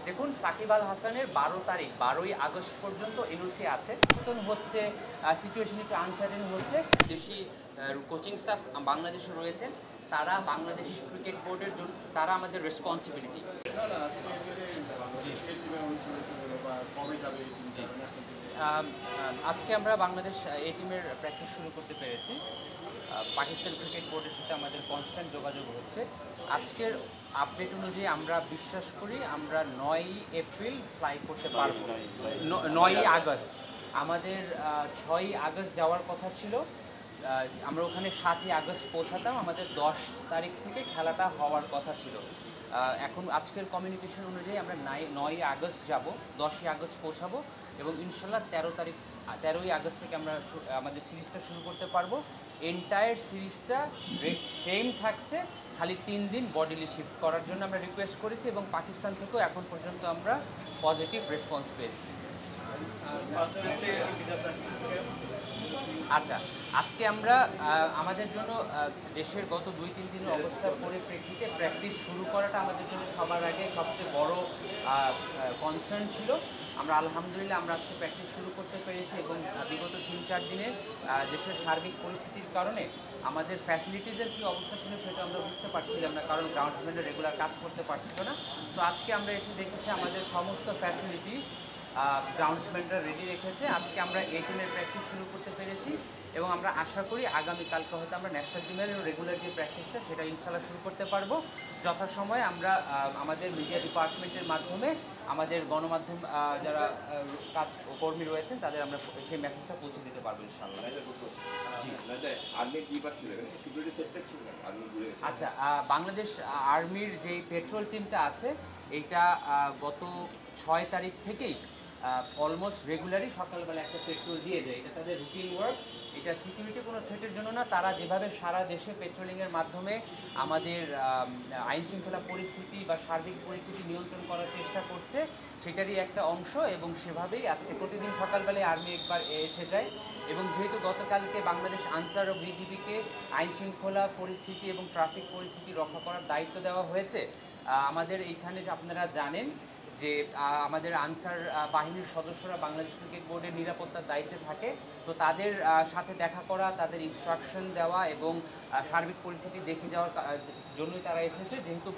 দেখুন, সাকিব আল হাসানের 12ই আগস্ট পর্যন্ত এনওসি আছে। নতুন হচ্ছে সিচুয়েশন একটু আনসার্টেন হচ্ছে। দেশি কোচিং স্টাফ বাংলাদেশে রয়েছেন, তারা বাংলাদেশ ক্রিকেট বোর্ডের জন্য তারা আমাদের রেসপন্সিবিলিটি। আজকে আমরা বাংলাদেশ এ টিমের প্র্যাকটিস শুরু করতে পেরেছি। পাকিস্তান ক্রিকেট বোর্ডের সাথে আমাদের কনস্ট্যান্ট যোগাযোগ হচ্ছে। আজকের আপডেট অনুযায়ী আমরা বিশ্বাস করি আমরা 9ই এপ্রিল ফ্লাই করতে পারবো। 9ই আগস্ট আমাদের 6ই আগস্ট যাওয়ার কথা ছিল। আমরা ওখানে 7ই আগস্ট পৌঁছাতাম। আমাদের 10 তারিখ থেকে খেলাটা হওয়ার কথা ছিল। এখন আজকের কমিউনিকেশন অনুযায়ী আমরা 9ই আগস্ট যাব, 10ই আগস্ট পৌঁছাবো এবং ইনশাল্লাহ 13ই আগস্ট থেকে আমরা আমাদের সিরিজটা শুরু করতে পারবো। এন্টায়ার সিরিজটা সেম থাকছে, খালি 3 দিন বডিলি শিফট করার জন্য আমরা রিকোয়েস্ট করেছি এবং পাকিস্তান থেকেও এখন পর্যন্ত আমরা পজিটিভ রেসপন্স পেয়েছি। আচ্ছা, আজকে আমরা আমাদের জন্য দেশের গত 2-3 দিনের অবস্থার পরিপ্রেক্ষিতে প্র্যাকটিস শুরু করাটা আমাদের জন্য সবার আগে সবচেয়ে বড় কনসার্ন ছিল। আমরা আলহামদুলিল্লাহ আমরা আজকে প্র্যাকটিস শুরু করতে পেরেছি এবং বিগত 3-4 দিনের দেশের সার্বিক পরিস্থিতির কারণে আমাদের ফ্যাসিলিটিসের কী অবস্থা ছিল সেটা আমরা বুঝতে পারছিলাম না, কারণ গ্রাউন্ডসম্যানরা রেগুলার কাজ করতে পারছিল না। সো আজকে আমরা এসে দেখেছি আমাদের সমস্ত ফ্যাসিলিটিস গ্রাউন্ডসম্যানরা রেডি রেখেছে। আজকে আমরা এ টিমের প্র্যাকটিস শুরু করতে পেরেছি এবং আমরা আশা করি আগামীকালকে হয়তো আমরা ন্যাশনাল টিমের রেগুলার যে প্র্যাকটিসটা সেটা ইনশাল্লাহ শুরু করতে পারবো। যথাসময়ে আমরা আমাদের মিডিয়া ডিপার্টমেন্টের মাধ্যমে আমাদের গণমাধ্যম যারা কর্মী রয়েছেন তাদের আমরা সেই মেসেজটা পৌঁছে দিতে পারবো ইনশাল্লাহ। আচ্ছা, বাংলাদেশ আর্মির যেই পেট্রোল টিমটা আছে এইটা গত 6 তারিখ থেকেই অলমোস্ট রেগুলারই সকালবেলা একটা পেট্রোল দিয়ে যায়। এটা তাদের রুটিন ওয়ার্ক। এটা সিকিউরিটি কোনো থ্রেটের জন্য না, তারা যেভাবে সারা দেশে পেট্রোলিংয়ের মাধ্যমে আমাদের আইনশৃঙ্খলা পরিস্থিতি বা সার্বিক পরিস্থিতি নিয়ন্ত্রণ করার চেষ্টা করছে সেটারই একটা অংশ এবং সেভাবেই আজকে প্রতিদিন সকালবেলায় আর্মি একবার এসে যায়। এবং যেহেতু গতকালকে বাংলাদেশ আনসার ও বিজিবিকে আইনশৃঙ্খলা পরিস্থিতি এবং ট্রাফিক পরিস্থিতি রক্ষা করার দায়িত্ব দেওয়া হয়েছে, আমাদের এইখানে যে আপনারা জানেন যে আমাদের আনসার বাহিনীর সদস্যরা বাংলাদেশ ক্রিকেট বোর্ডের নিরাপত্তার দায়িত্বে থাকে। তো তাদের সাথে দেখা করা, তাদের ইনস্ট্রাকশন দেওয়া এবং সার্বিক পরিস্থিতি দেখে যাওয়ার জন্যই তারা এসেছে। যেহেতু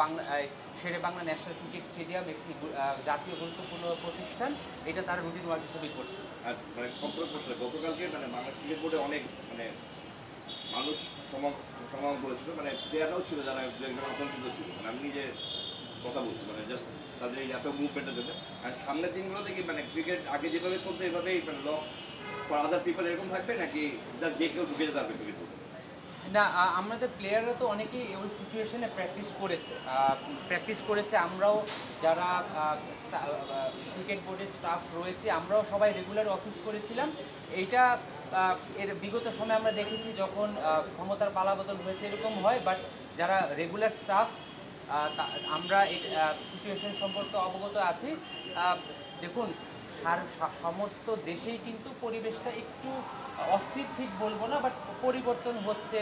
শেরে বাংলা ন্যাশনাল ক্রিকেট স্টেডিয়াম একটি জাতীয় গুরুত্বপূর্ণ প্রতিষ্ঠান, এটা তারা রুটিন ওয়ার্ক হিসেবেই করছে। গতকালকে বাংলাদেশ ক্রিকেট বোর্ডে অনেক মানুষ সমাগম করেছিল, প্লেয়াররাও ছিল যারা আতঙ্কিত ছিল। আমি নিজে কথা বলছি জাস্ট তাদের এই এত মুভমেন্টের জন্য। আর সামনের দিনগুলো দেখি ক্রিকেট আগে যেভাবে চলতো এভাবেই লক ফর আদার পিপল এরকম থাকবে নাকি যে কেউ ঢুকে যেতে পারবে ক্রিকেট বোর্ডে? না, আমাদের প্লেয়াররা তো অনেকেই ওই সিচুয়েশনে প্র্যাকটিস করেছে। আমরাও যারা ক্রিকেট বোর্ডের স্টাফ রয়েছে আমরাও সবাই রেগুলার অফিস করেছিলাম। এইটা এর বিগত সময়ে আমরা দেখেছি যখন ক্ষমতার পালাবদল হয়েছে এরকম হয়, বাট যারা রেগুলার স্টাফ আমরা সিচুয়েশন সম্পর্কে অবগত আছি। দেখুন, সমস্ত দেশেই কিন্তু পরিবেশটা একটু অস্থির ঠিক বলবো না, বাট পরিবর্তন হচ্ছে,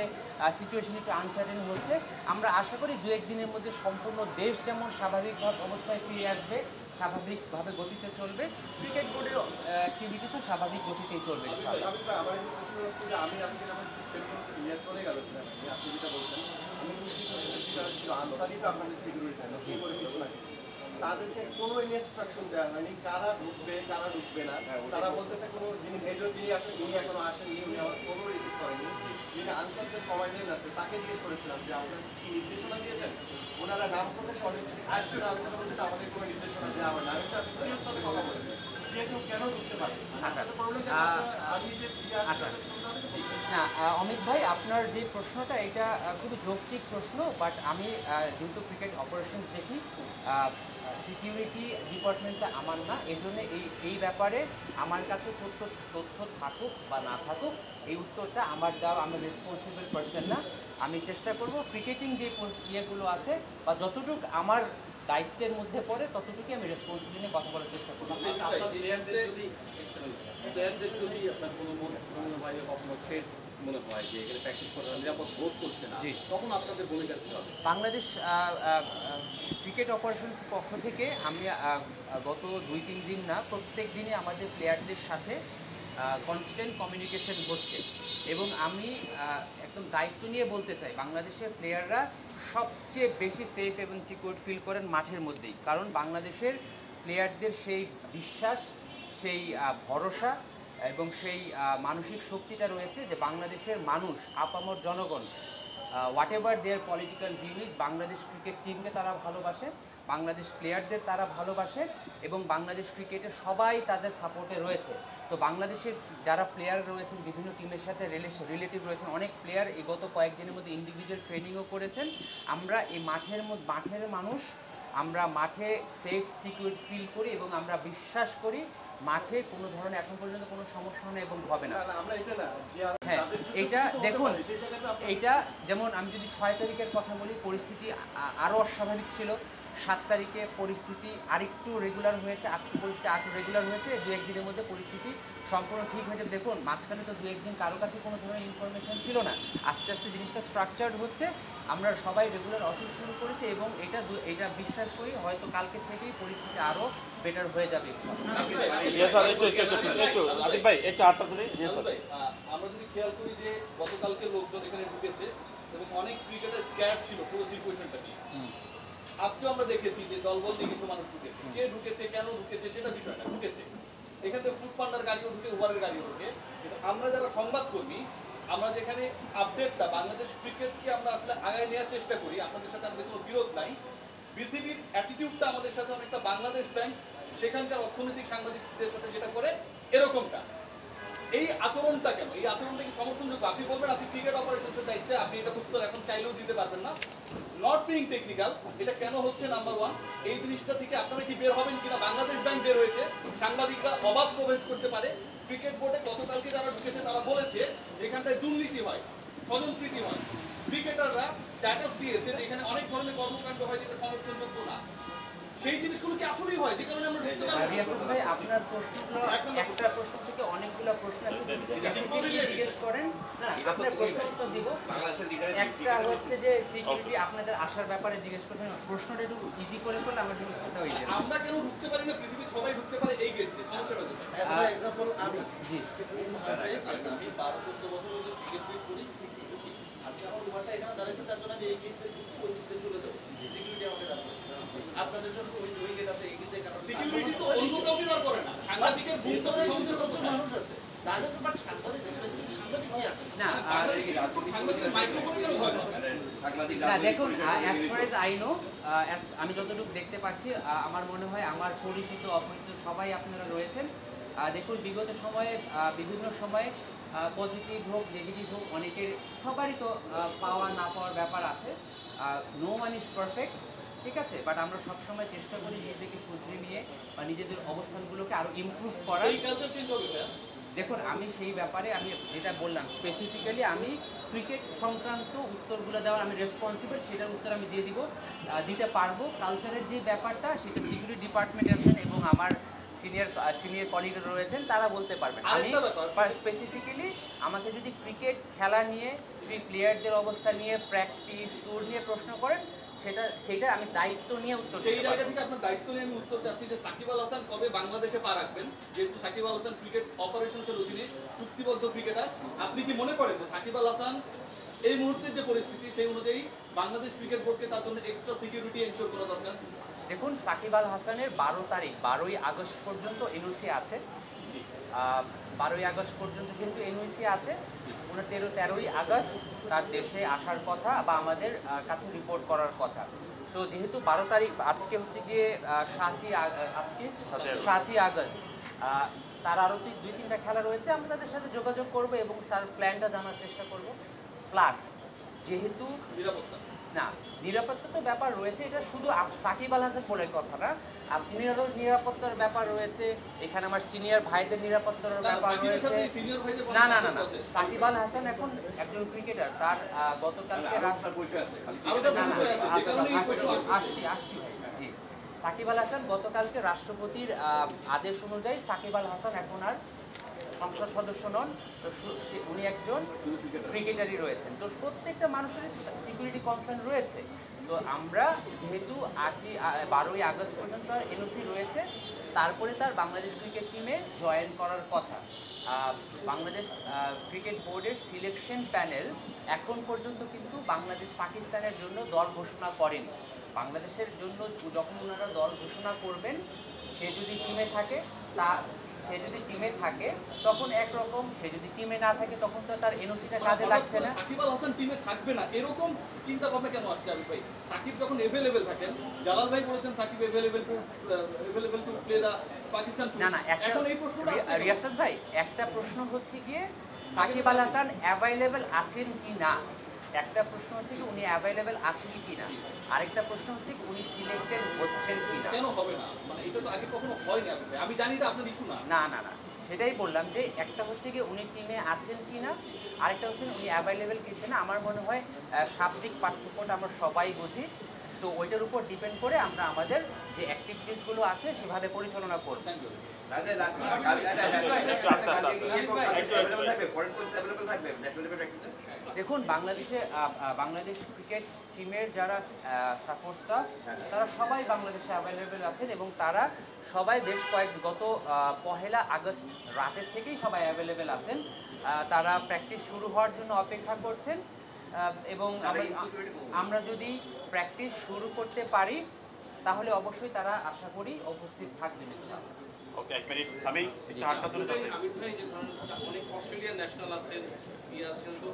সিচুয়েশন একটু আনসার্টেন হচ্ছে। আমরা আশা করি 2-1 দিনের মধ্যে সম্পূর্ণ দেশ যেমন স্বাভাবিক অবস্থায় ফিরে আসবে, স্বাভাবিকভাবে গতিতে চলবে, ক্রিকেট বোর্ডের অ্যাক্টিভিটিসও স্বাভাবিক গতিতেই চলবে। তাদেরকে কোনো ইনস্ট্রাকশন দেওয়া হয়নি কারা ঢুকবে কারা ঢুকবে না। তারা বলতেছে কোনো যিনি মেজর যিনি আছেন উনি এখনো আসেননি, উনি আমার কোনো রিসিভ করেনি। যিনি আনসারদের কমান্ডেন্ট আছে তাকে জিজ্ঞেস করেছিলাম যে আপনার কি নির্দেশনা দিয়েছেন, ওনারা নাম প্রকাশ অনিচ্ছুক। একজন আনসার বলছেন আমাদের কোনো নির্দেশনা দেওয়া হয় না। আমি চাচ্ছি সিএর সাথে কথা বলেন যে কেউ কেন ঢুকতে পারে। না, অমিত ভাই, আপনার যে প্রশ্নটা এটা খুবই যৌক্তিক প্রশ্ন, বাট আমি যেহেতু ক্রিকেট অপারেশনস দেখি, সিকিউরিটি ডিপার্টমেন্টটা আমার না, এজন্য এই ব্যাপারে আমার কাছে তথ্য থাকুক বা না থাকুক এই উত্তরটা আমার দেওয়া, আমি রেসপন্সিবল পারসন না। আমি চেষ্টা করব ক্রিকেটিং যে ইয়েগুলো আছে বা যতটুকু আমার দায়িত্বের মধ্যে পড়ে ততটুকুই আমি রেসপন্সিবিলিটি নিয়ে কথা বলার চেষ্টা করব। যদি আপনার কোনো মনে হয় যে এখানে প্র্যাকটিস করা নিরাপদ বোধ করছে না, জি। তখন আপনাদের ভূমিকা কী হবে? বাংলাদেশ ক্রিকেট অপারেশনস পক্ষ থেকে আমি গত 2-3 দিন না প্রত্যেক দিনই আমাদের প্লেয়ারদের সাথে কনস্ট্যান্ট কমিউনিকেশন হচ্ছে এবং আমি একদম দায়িত্ব নিয়ে বলতে চাই বাংলাদেশের প্লেয়াররা সবচেয়ে বেশি সেফ এবং সিকিউর ফিল করেন মাঠের মধ্যেই, কারণ বাংলাদেশের প্লেয়ারদের সেই বিশ্বাস, সেই ভরসা এবং সেই মানসিক শক্তিটা রয়েছে যে বাংলাদেশের মানুষ, আপামর জনগণ, whatever their political view is, Bangladesh cricket টিমকে তারা ভালোবাসে, বাংলাদেশ প্লেয়ারদের তারা ভালোবাসে এবং বাংলাদেশ ক্রিকেটে সবাই তাদের সাপোর্টে রয়েছে। তো বাংলাদেশের যারা প্লেয়ার রয়েছেন বিভিন্ন টিমের সাথে রিলেটিভ রয়েছেন, অনেক প্লেয়ার এই গত কয়েকদিনের মধ্যে ইন্ডিভিজুয়াল ট্রেনিংও করেছেন। আমরা এই মাঠের মানুষ, আমরা মাঠে সেফ সিকিউর ফিল করি এবং আমরা বিশ্বাস করি মাঠে কোনো ধরনের এখন পর্যন্ত কোনো সমস্যা নেই এবং হবে না। আমরা এটা না যে হ্যাঁ, তাদের জন্য এইটা কিছু হতে দেখুন, পারে, সেই জায়গাটা আপনারা- এইটা যেমন আমি যদি 6 তারিখের কথা বলি, পরিস্থিতি আরও অস্বাভাবিক ছিল। 7 তারিখে পরিস্থিতি আরেকটু রেগুলার হয়েছে, আজকে পরিস্থিতি আরেকটু রেগুলার হয়েছে, 2-1 দিনের মধ্যে পরিস্থিতি সম্পূর্ণ ঠিক হয়ে যাবে। দেখুন মাঝখানে তো 2-1 দিন কারো কাছে কোনো ধরনের ইনফরমেশন ছিল না, আস্তে আস্তে জিনিসটা স্ট্রাকচার্ড হচ্ছে, আমরা সবাই রেগুলার অফিস শুরু করেছি এবং এটা বিশ্বাস করি হয়তো কালকে থেকেই পরিস্থিতি আরও বেটার হয়ে যাবে। আতিক ভাই একটু আটটা ধরে। ভাই, আমরা যদি খেয়াল করি যে গতকালকে লোকজন এখানে ঢুকেছে এবং অনেক ক্রিকেটার স্ক্যাড ছিল পুরো সিচুয়েশনটা নিয়ে। আজকেও আমরা দেখেছি যে দলবল দিয়ে কিছু মানুষ ঢুকেছে, কে ঢুকেছে, কেন ঢুকেছে সেটা বিষয় না, ঢুকেছে। এখান থেকে ফুড পান্ডার গাড়িও ঢুকে, উবারের গাড়িও ঢুকে। কিন্তু আমরা যারা সংবাদকর্মী, আমরা যেখানে আপডেটটা বাংলাদেশ ক্রিকেটকে আমরা আসলে আগায় নেওয়ার চেষ্টা করি, আপনাদের সাথে আমাদের কোনো বিরোধ নাই। বিসিবির অ্যাটিটিউডটা আমাদের সাথে অনেকটা বাংলাদেশ ব্যাংক সেখানকার অর্থনৈতিক সাংবাদিকদের সাথে যেটা করে এরকমটা। এই আচরণটা কেন? এই আচরণটা কি সমর্থনযোগ্য? আপনি বলবেন আপনি ক্রিকেট অপারেশনসের দায়িত্বে, আপনি এটা উত্তর এখন চাইলেও দিতে পারবেন না। নট বিং টেকনিক্যাল, এটা কেন হচ্ছে নাম্বার 1, এই জিনিসটা থেকে আপনারা কি বের হবেন কিনা? বাংলাদেশ ব্যাংক বের হয়েছে, সাংবাদিকরা অবাধ প্রবেশ করতে পারে। ক্রিকেট বোর্ডে গতকালকে যারা ঢুকেছে তারা বলেছে যেখানটায় দুর্নীতি হয়, স্বজনপ্রীতি হয়। ক্রিকেটাররা স্ট্যাটাস দিয়েছে যে এখানে অনেক ধরনের কর্মকাণ্ড হয় যেটা সমর্থনযোগ্য না। সেই জিনিসগুলো কি আসলেই হয় যে কারণে আমরা ঢুকতে পারি? রিয়াসত ভাই, আপনার প্রশ্নগুলো একটা প্রশ্ন থেকে অনেকগুলো প্রশ্ন আপনি জিজ্ঞেস করেন, না আপনার প্রশ্ন উত্তর দিব। বাংলাদেশের লিডারের একটা হচ্ছে যে সিকিউরিটি আপনাদের আসার ব্যাপারে জিজ্ঞেস করবেন, প্রশ্নটা একটু ইজি করে করলে আমার জন্য উত্তরটা হয়ে যাবে। আমরা কেন ঢুকতে পারি না? পৃথিবীর সবাই ঢুকতে পারে এই গেট দিয়ে, সমস্যাটা হচ্ছে As an example, আমি জি, আমি 12-14 বছর ধরে ক্রিকেট প্লে করি, আজকে আমার উমারটা এখানে দাঁড়িয়েছে, তার জন্য আমি এই গেটে ওই দিকে চলে যাবো, সিকিউরিটি আমাকে দাঁড়াবে। আপনাদের জন্য ওই গেট আছে, এই গেটের কারণে সিকিউরিটি তো অন্য কাউকে দাঁড় করে না, সাংবাদিকের ভূমিকা তো সমস্যা করছে না। মানুষ আছে তাদের তো, বাট সাংবাদিক কি আছে? না সাংবাদিকের মাইক্রোফোনে কেন ভয় পাবে? মানে সাংবাদিক না দেখুন, as far age I know, আমি যতটুকু দেখতে পাচ্ছি, আমার মনে হয় আমার পরিচিত অপরিচিত সবাই আপনারা রয়েছেন। দেখুন বিগত সময়ে বিভিন্ন সময়ে পজিটিভ হোক নেগেটিভ হোক অনেকের সবারই তো পাওয়া না পাওয়ার ব্যাপার আছে। নো ওয়ান ইজ পারফেক্ট, ঠিক আছে, বাট আমরা সবসময় চেষ্টা করি নিজেদেরকে শুধরে নিয়ে বা নিজেদের অবস্থানগুলোকে আরও ইমপ্রুভ করার। এই কালচার চেঞ্জ হবে ভাইয়া? দেখুন আমি সেই ব্যাপারে আমি যেটা বললাম স্পেসিফিক্যালি আমি ক্রিকেট সংক্রান্ত উত্তরগুলো দেওয়ার আমি রেসপন্সিবল, সেটার উত্তর আমি দিতে পারবো। কালচারের যে ব্যাপারটা সেটা সিকিউরিটি ডিপার্টমেন্ট আছেন এবং আমার সিনিয়র কলিগরা রয়েছেন, তারা বলতে পারবেন। আমি স্পেসিফিক্যালি আমাকে যদি ক্রিকেট খেলা নিয়ে, প্লেয়ারদের অবস্থা নিয়ে, প্র্যাকটিস ট্যুর নিয়ে প্রশ্ন করেন, সেটা আমি দায়িত্ব নিয়ে উত্তর সেই দিতে জায়গা পারবো। থেকে আপনার দায়িত্ব নিয়ে আমি উত্তর চাচ্ছি যে সাকিব আল হাসান কবে বাংলাদেশে পা রাখবেন? যেহেতু সাকিব আল হাসান ক্রিকেট অপারেশনসের অধীনে চুক্তিবদ্ধ ক্রিকেটার, আপনি কি মনে করেন যে সাকিব আল হাসান এই মুহূর্তের যে পরিস্থিতি সেই অনুযায়ী বাংলাদেশ ক্রিকেট বোর্ডকে তার জন্য এক্সট্রা সিকিউরিটি এনশিওর করা দরকার? দেখুন সাকিব আল হাসানের 12ই আগস্ট পর্যন্ত এনওসি আছে। 12ই আগস্ট পর্যন্ত কিন্তু এনওসি আছে। 13ই আগস্ট তার দেশে আসার কথা বা আমাদের কাছে রিপোর্ট করার কথা। সো যেহেতু 12 তারিখ, আজকে হচ্ছে গিয়ে 7ই আগস্ট, তার আরও 2-3টা খেলা রয়েছে, আমরা তাদের সাথে যোগাযোগ করব এবং তার প্ল্যানটা জানার চেষ্টা করব। প্লাস যেহেতু নিরাপত্তা না, নিরাপত্তা তো ব্যাপার রয়েছে, এটা শুধু সাকিব আল হাসান বলে কথা না, আপনারও নিরাপত্তার ব্যাপার রয়েছে, এখানে আমার সিনিয়র ভাইদের নিরাপত্তার ব্যাপার রয়েছে। না না না না, সাকিব আল হাসান এখন একজন ক্রিকেটার, তার গতকালকে আসছি ভাই, জি, সাকিব আল হাসান গতকালকে রাষ্ট্রপতির আদেশ অনুযায়ী সাকিব আল হাসান এখন আর সংসদ সদস্য নন, তো উনি একজন ক্রিকেটারই রয়েছেন। তো প্রত্যেকটা মানুষের সিকিউরিটি কনসার্ন রয়েছে। তো আমরা যেহেতু 12ই আগস্ট পর্যন্ত এনওসি রয়েছে, তারপরে তার বাংলাদেশ ক্রিকেট টিমে জয়েন করার কথা। বাংলাদেশ ক্রিকেট বোর্ডের সিলেকশন প্যানেল এখন পর্যন্ত কিন্তু বাংলাদেশ পাকিস্তানের জন্য দল ঘোষণা করেনি। বাংলাদেশের জন্য যখন ওনারা দল ঘোষণা করবেন, সে যদি টিমে থাকে তখন একরকম, সে যদি টিমে না থাকে তখন তো তার এনওসিটা কাজে লাগছে না। সাকিব আল হাসান টিমে থাকবে না এরকম চিন্তা ভাবনা কেন আসছে আবিদ ভাই? সাকিব যখন এভেলেবেল থাকেন, জালাল ভাই বলেছেন Shakib available to play the Pakistan. না এখন এই প্রশ্নটা রিয়াসাত ভাই, একটা প্রশ্ন হচ্ছে গিয়ে সাকিব আল হাসান অ্যাভেলেবেল আছেন কি না, একটা প্রশ্ন হচ্ছে কি উনি অ্যাভেলেবেল আছেন কি না, আরেকটা প্রশ্ন হচ্ছে কি উনি সিলেক্টেড হচ্ছেন কি না। কেন হবে না? মানে এটা তো আগে কখনো হয়নি। আমি জানি না আপনার ইস্যু না। না সেটাই বললাম যে একটা হচ্ছে কি উনি টিমে আছেন কি না, আরেকটা হচ্ছে উনি অ্যাভেলেবেল কিছু না। আমার মনে হয় শাব্দিক পার্থক্যটা আমরা সবাই বুঝি। সো ওইটার উপর ডিপেন্ড করে আমরা আমাদের যে অ্যাক্টিভিটিসগুলো আছে সেভাবে পরিচালনা করব। দেখুন, বাংলাদেশ ক্রিকেট টিমের যারা সাপোর্ট স্টাফ, তারা সবাই বাংলাদেশে অ্যাভেলেবেল আছেন এবং তারা সবাই গত 1 আগস্ট রাতের থেকেই সবাই অ্যাভেলেবেল আছেন। তারা প্র্যাকটিস শুরু হওয়ার জন্য অপেক্ষা করছেন এবং আমরা যদি প্র্যাকটিস শুরু করতে পারি তাহলে অবশ্যই তারা আশা করি উপস্থিত থাকবেন ইনশাআল্লাহ। ওকে, এক মিনিট আমি আটটা তুলে দিচ্ছি। আবিদ ভাই, যে ধরুন অনেক অস্ট্রেলিয়ান ন্যাশনাল আছেন, আছেন, তো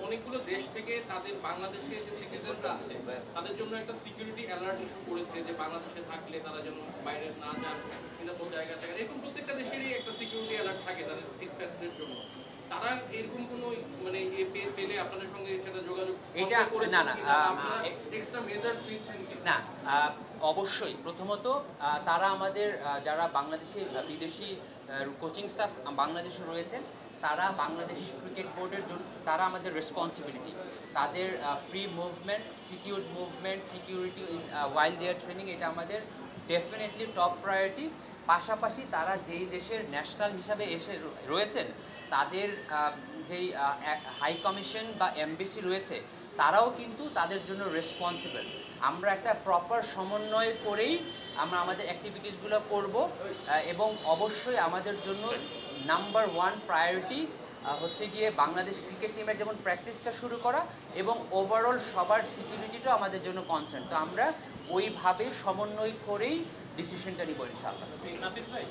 অনেকগুলো দেশ থেকে তাদের বাংলাদেশে যে সিটিজেনরা আছে তাদের জন্য একটা সিকিউরিটি অ্যালার্ট ইস্যু করেছে যে বাংলাদেশে থাকলে তারা যেন বাইরে না যান, নিরাপদ জায়গা থাকে। এরকম প্রত্যেকটা দেশেরই একটা সিকিউরিটি অ্যালার্ট থাকে তাদের এক্সপ্যাটদের জন্য। তারা এরকম কোনো মানে পেলে আপনাদের সঙ্গে সেটা যোগাযোগ এক্সট্রা মেজার্স নিচ্ছেন কি না? অবশ্যই। প্রথমত তারা আমাদের যারা বাংলাদেশি বিদেশি কোচিং স্টাফ বাংলাদেশে রয়েছেন, তারা বাংলাদেশ ক্রিকেট বোর্ডের জন্য তারা আমাদের রেসপন্সিবিলিটি। তাদের ফ্রি মুভমেন্ট, সিকিউরিটি ওয়াইল দেয়ার ট্রেনিং, এটা আমাদের ডেফিনেটলি টপ প্রায়োরিটি। পাশাপাশি তারা যেই দেশের ন্যাশনাল হিসাবে এসে রয়েছেন, তাদের যেই হাই কমিশন বা এমবিসি রয়েছে, তারাও কিন্তু তাদের জন্য রেসপন্সিবল। আমরা একটা প্রপার সমন্বয় করেই আমরা আমাদের অ্যাক্টিভিটিসগুলো করব এবং অবশ্যই আমাদের জন্য নাম্বার 1 প্রায়োরিটি হচ্ছে গিয়ে বাংলাদেশ ক্রিকেট টিমের যেমন প্র্যাকটিসটা শুরু করা এবং ওভারঅল সবার সিকিউরিটিটাও আমাদের জন্য কনসার্ন। তো আমরা ওইভাবে সমন্বয় করেই ডিসিশনটা নিব ইনশাআল্লাহ। নাফিস ভাই,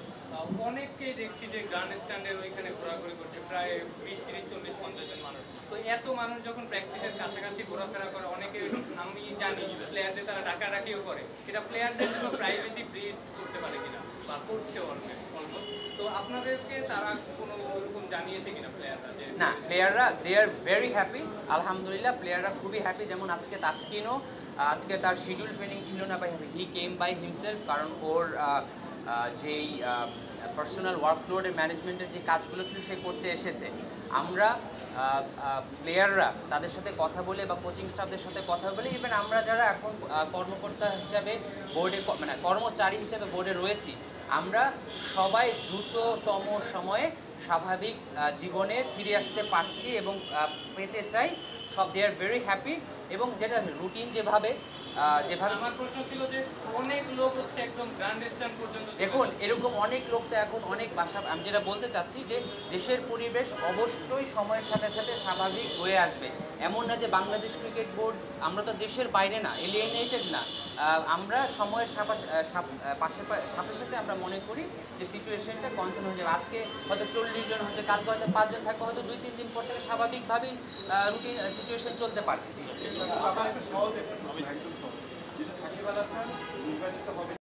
অনেককেই দেখছি যে গ্র্যান্ড স্ট্যান্ডের ওইখানে ঘোরাঘুরি করছে, প্রায় 20, 30, 40, 50 জন মানুষ। তো এত মানুষ যখন প্র্যাকটিসের কাছাকাছি ঘোরাফেরা করে, অনেকে আমি জানি প্লেয়ারদের তারা ডাকাডাকিও করে, সেটা প্লেয়ারদের জন্য প্রাইভেসি ব্রিজ করতে পারে কিনা বা করছে অলমোস্ট। তো আপনাদেরকে তারা কোনো ওরকম জানিয়েছে কিনা প্লেয়াররা? না, প্লেয়াররা দে আর ভেরি হ্যাপি, আলহামদুলিল্লাহ প্লেয়াররা খুবই হ্যাপি। যেমন আজকে তাসকিনও, আজকে তার শিডিউল ট্রেনিং ছিল না by he came by himself, কারণ ওর যেই পার্সোনাল ওয়ার্কলোডের ম্যানেজমেন্টের যে কাজগুলো ছিল সে করতে এসেছে। আমরা প্লেয়াররা তাদের সাথে কথা বলে বা কোচিং স্টাফদের সাথে কথা বলে, ইভেন আমরা যারা এখন কর্মকর্তা হিসাবে বোর্ডে মানে কর্মচারী হিসেবে বোর্ডে রয়েছি, আমরা সবাই দ্রুততম সময়ে স্বাভাবিক জীবনে ফিরে আসতে পারছি এবং পেতে চাই। সব দে আর ভেরি হ্যাপি এবং যেটা রুটিন যেভাবে আমার প্রশ্ন ছিল যে অনেক লোক হচ্ছে একদম গ্র্যান্ড স্ট্যান্ড পর্যন্ত। দেখুন, এরকম অনেক লোক তো এখন অনেক বাসা, আমি যেটা বলতে চাচ্ছি যে দেশের পরিবেশ অবশ্যই সময়ের সাথে সাথে স্বাভাবিক হয়ে আসবে। এমন না যে বাংলাদেশ ক্রিকেট বোর্ড, আমরা তো দেশের বাইরে না, এলিয়েনেটেড না, আমরা সময়ের সাথে সাথে আমরা মনে করি যে সিচুয়েশনটা কনসার্ন হয়ে যাবে। আজকে হয়তো 40 জন হচ্ছে, কালকে হয়তো 5 জন থাকবে, হয়তো 2-3 দিন পর থেকে স্বাভাবিকভাবেই রুটিন সিচুয়েশন চলতে পারে। আমার একটু সহজ একটা প্রশ্ন, একদম সহজ, যেটা সাকিব আল হাসান নির্বাচিত হবে